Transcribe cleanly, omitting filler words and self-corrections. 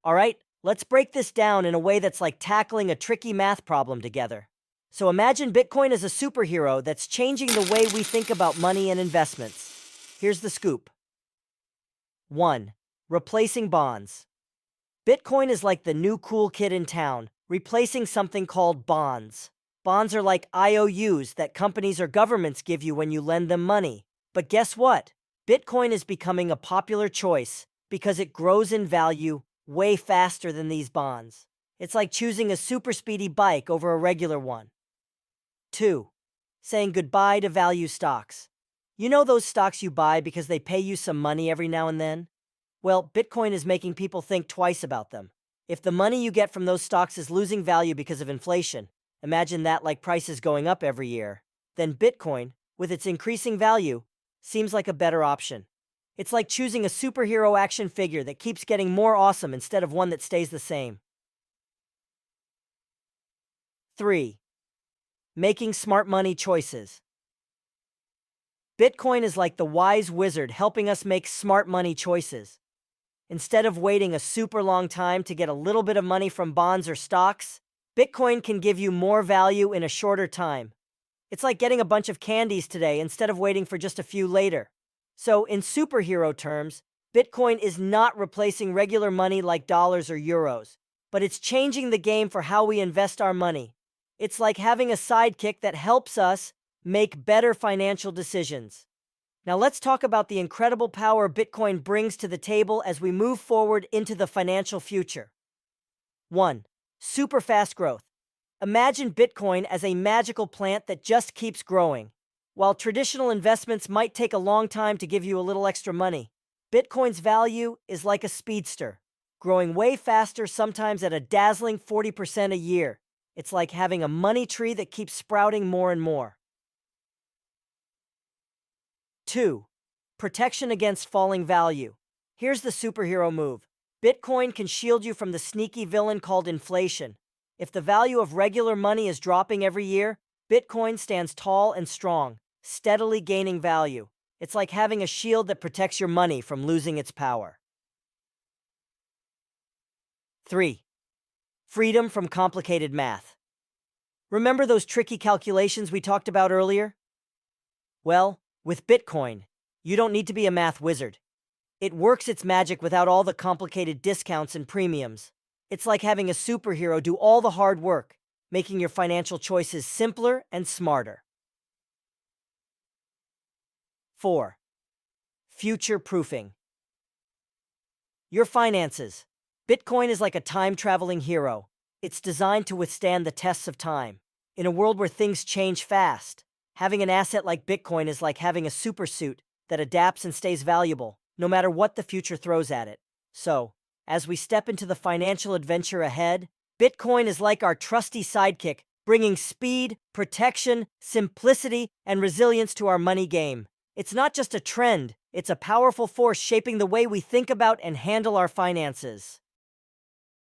All right, let's break this down in a way that's like tackling a tricky math problem together. So imagine Bitcoin as a superhero that's changing the way we think about money and investments. Here's the scoop. 1. Replacing bonds. Bitcoin is like the new cool kid in town, replacing something called bonds. Bonds are like IOUs that companies or governments give you when you lend them money. But guess what? Bitcoin is becoming a popular choice because it grows in value way faster than these bonds. It's like choosing a super speedy bike over a regular one. 2. Saying goodbye to value stocks. You know those stocks you buy because they pay you some money every now and then? Well, Bitcoin is making people think twice about them. If the money you get from those stocks is losing value because of inflation, imagine that like prices going up every year, then Bitcoin, with its increasing value, seems like a better option. It's like choosing a superhero action figure that keeps getting more awesome instead of one that stays the same. 3. Making smart money choices. Bitcoin is like the wise wizard helping us make smart money choices. Instead of waiting a super long time to get a little bit of money from bonds or stocks, Bitcoin can give you more value in a shorter time. It's like getting a bunch of candies today instead of waiting for just a few later. So, in superhero terms, Bitcoin is not replacing regular money like dollars or euros, but it's changing the game for how we invest our money. It's like having a sidekick that helps us make better financial decisions. Now let's talk about the incredible power Bitcoin brings to the table as we move forward into the financial future. 1. Super fast growth. Imagine Bitcoin as a magical plant that just keeps growing. While traditional investments might take a long time to give you a little extra money, Bitcoin's value is like a speedster, growing way faster, sometimes at a dazzling 40% a year. It's like having a money tree that keeps sprouting more and more. 2. Protection against falling value. Here's the superhero move. Bitcoin can shield you from the sneaky villain called inflation. If the value of regular money is dropping every year, Bitcoin stands tall and strong, steadily gaining value. It's like having a shield that protects your money from losing its power. 3. Freedom from complicated math. Remember those tricky calculations we talked about earlier? Well, with Bitcoin, you don't need to be a math wizard. It works its magic without all the complicated discounts and premiums. It's like having a superhero do all the hard work, making your financial choices simpler and smarter. 4. Future proofing. Your finances. Bitcoin is like a time-traveling hero. It's designed to withstand the tests of time. In a world where things change fast, having an asset like Bitcoin is like having a supersuit that adapts and stays valuable, no matter what the future throws at it. So, as we step into the financial adventure ahead, Bitcoin is like our trusty sidekick, bringing speed, protection, simplicity, and resilience to our money game. It's not just a trend, it's a powerful force shaping the way we think about and handle our finances.